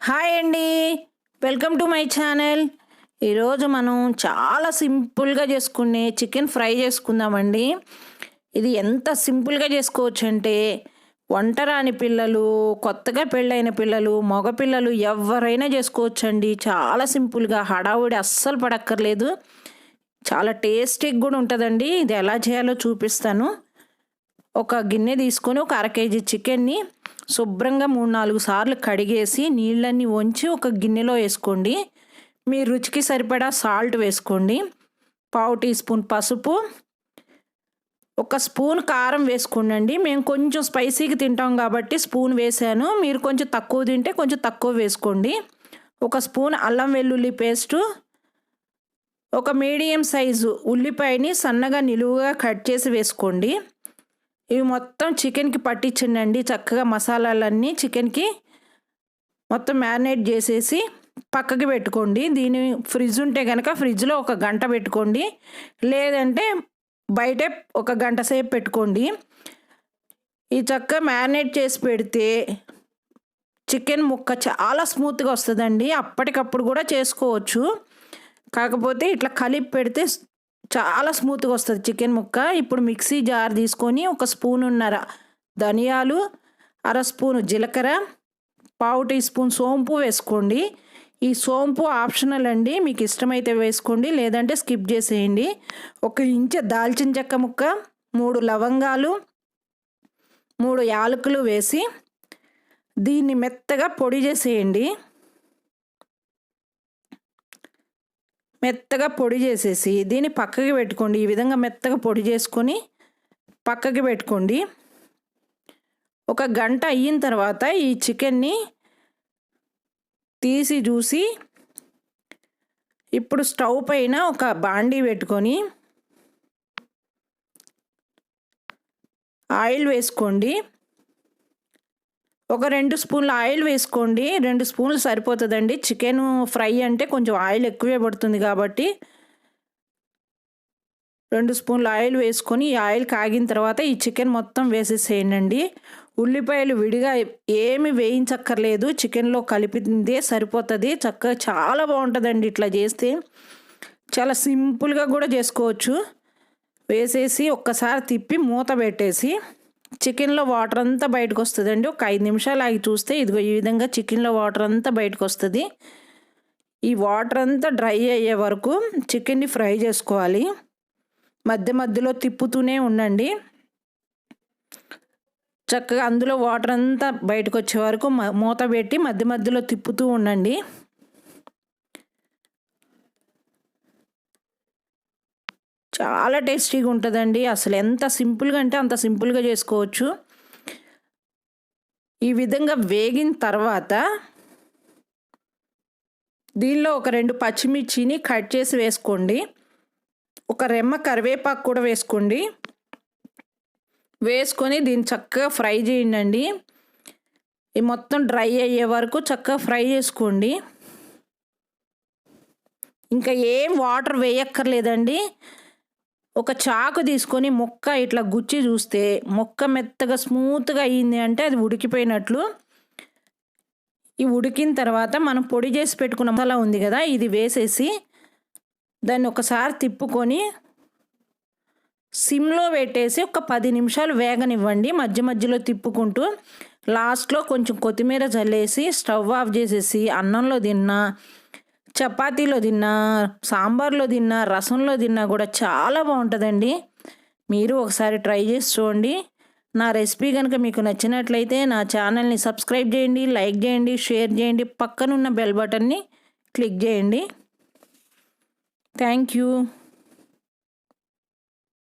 Hi అండి. Welcome to my channel. ఈరోజు మనం చాలా సింపుల్గా చేసుకునే చికెన్ ఫ్రై చేసుకుందామండి. ఇది ఎంత సింపుల్గా చేసుకోవచ్చు అంటే వంట రాని పిల్లలు, కొత్తగా పెళ్ళైన పిల్లలు, మగపిల్లలు ఎవరైనా చేసుకోవచ్చండి. చాలా సింపుల్గా, హడావుడి అస్సలు పడక్కర్లేదు. చాలా టేస్టీగా కూడా ఉంటుందండి. ఇది ఎలా చేయాలో చూపిస్తాను. ఒక గిన్నె తీసుకొని ఒక 1/2 కేజీ చికెన్ని శుభ్రంగా 3-4 సార్లు కడిగేసి నీళ్ళన్నీ వంచి ఒక గిన్నెలో వేసుకోండి. మీ రుచికి సరిపడా సాల్ట్ వేసుకోండి. 1/2 టీ స్పూన్ పసుపు, 1 స్పూన్ కారం వేసుకోండి. మేము కొంచెం స్పైసీగా తింటాం కాబట్టి స్పూన్ వేసాను. మీరు కొంచెం తక్కువ తింటే కొంచెం తక్కువ వేసుకోండి. 1 స్పూన్ అల్లం వెల్లుల్లి పేస్టు, ఒక మీడియం సైజు ఉల్లిపాయని సన్నగా నిలువుగా కట్ చేసి వేసుకోండి. ఇవి మొత్తం చికెన్కి పట్టించండి. చక్కగా మసాలాలన్నీ చికెన్కి మొత్తం మ్యారినేట్ చేసేసి పక్కకి పెట్టుకోండి. దీని ఫ్రిడ్జ్ ఉంటే కనుక ఫ్రిడ్జ్లో 1 గంట పెట్టుకోండి, లేదంటే బయటే 1 గంట సేపు పెట్టుకోండి. ఈ చక్కగా మ్యారినేట్ చేసి పెడితే చికెన్ ముక్క చాలా స్మూత్గా వస్తుందండి. అప్పటికప్పుడు కూడా చేసుకోవచ్చు, కాకపోతే ఇట్లా కలిపి పెడితే చాలా స్మూత్గా వస్తుంది చికెన్ ముక్క. ఇప్పుడు మిక్సీ జార్ తీసుకొని 1 స్పూనున్నర ధనియాలు, 1/2 స్పూను జీలకర్ర, 1/2 టీ స్పూన్ సోంపు వేసుకోండి. ఈ సోంపు ఆప్షనల్ అండి, మీకు ఇష్టమైతే వేసుకోండి, లేదంటే స్కిప్ చేసేయండి. 1 ఇంచు దాల్చిన చెక్క ముక్క, 3 లవంగాలు, 3 యాలకులు వేసి దీన్ని మెత్తగా పొడి చేసేయండి. మెత్తగా పొడి చేసేసి దీన్ని పక్కకి పెట్టుకోండి. ఈ విధంగా మెత్తగా పొడి చేసుకొని పక్కకి పెట్టుకోండి. 1 గంట అయిన తర్వాత ఈ చికెన్ని తీసి చూసి ఇప్పుడు స్టవ్ పైన ఒక బాండీ పెట్టుకొని ఆయిల్ వేసుకోండి. ఒక 2 స్పూన్ల ఆయిల్ వేసుకోండి. 2 స్పూన్లు సరిపోతుందండి. చికెన్ ఫ్రై అంటే కొంచెం ఆయిల్ ఎక్కువే పడుతుంది కాబట్టి 2 స్పూన్ల ఆయిల్ వేసుకొని ఈ ఆయిల్ కాగిన తర్వాత ఈ చికెన్ మొత్తం వేసేసేయండి. ఉల్లిపాయలు విడిగా ఏమి వేయించక్కర్లేదు, చికెన్లో కలిపిందే సరిపోతుంది. చక్కగా చాలా బాగుంటుందండి ఇట్లా చేస్తే. చాలా సింపుల్గా కూడా చేసుకోవచ్చు. వేసేసి ఒక్కసారి తిప్పి మూత పెట్టేసి చికెన్లో వాటర్ అంతా బయటకు వస్తుందండి. ఒక 5 నిమిషాలు ఆగి చూస్తే ఇదిగో ఈ విధంగా చికెన్లో వాటర్ అంతా బయటకు వస్తుంది. ఈ వాటర్ అంతా డ్రై అయ్యే వరకు చికెన్ని ఫ్రై చేసుకోవాలి. మధ్య మధ్యలో తిప్పుతూనే ఉండండి. చక్కగా అందులో వాటర్ అంతా బయటకు వచ్చే వరకు మూత పెట్టి మధ్య మధ్యలో తిప్పుతూ ఉండండి. చాలా టేస్టీగా ఉంటుందండి. అసలు ఎంత సింపుల్గా అంటే అంత సింపుల్గా చేసుకోవచ్చు. ఈ విధంగా వేగిన తర్వాత దీనిలో ఒక 2 పచ్చిమిర్చిని కట్ చేసి వేసుకోండి. ఒక రెమ్మ కరివేపాకు కూడా వేసుకోండి. వేసుకొని దీన్ని చక్కగా ఫ్రై చేయండి. ఈ మొత్తం డ్రై అయ్యే వరకు చక్కగా ఫ్రై చేసుకోండి. ఇంకా ఏం వాటర్ వేయక్కర్లేదండి. ఒక చాకు తీసుకొని ముక్క ఇట్లా గుచ్చి చూస్తే ముక్క మెత్తగా స్మూత్గా అయ్యింది అంటే అది ఉడికిపోయినట్లు. ఈ ఉడికిన తర్వాత మనం పొడి చేసి పెట్టుకున్న మసాలా ఉంది కదా, ఇది వేసేసి దాన్ని ఒకసారి తిప్పుకొని సిమ్లో పెట్టేసి ఒక 10 నిమిషాలు వేగనివ్వండి. మధ్య మధ్యలో తిప్పుకుంటూ లాస్ట్లో కొంచెం కొత్తిమీర జల్లేసి స్టవ్ ఆఫ్ చేసేసి అన్నంలో తిన్నా, చపాతీలో తిన్నా, సాంబార్లో తిన్నా, రసంలో తిన్నా కూడా చాలా బాగుంటుందండి. మీరు ఒకసారి ట్రై చేసి చూడండి. నా రెసిపీ కనుక మీకు నచ్చినట్లయితే నా ఛానల్ని సబ్స్క్రైబ్ చేయండి, లైక్ చేయండి, షేర్ చేయండి, పక్కనున్న బెల్ బటన్ని క్లిక్ చేయండి. Thank you.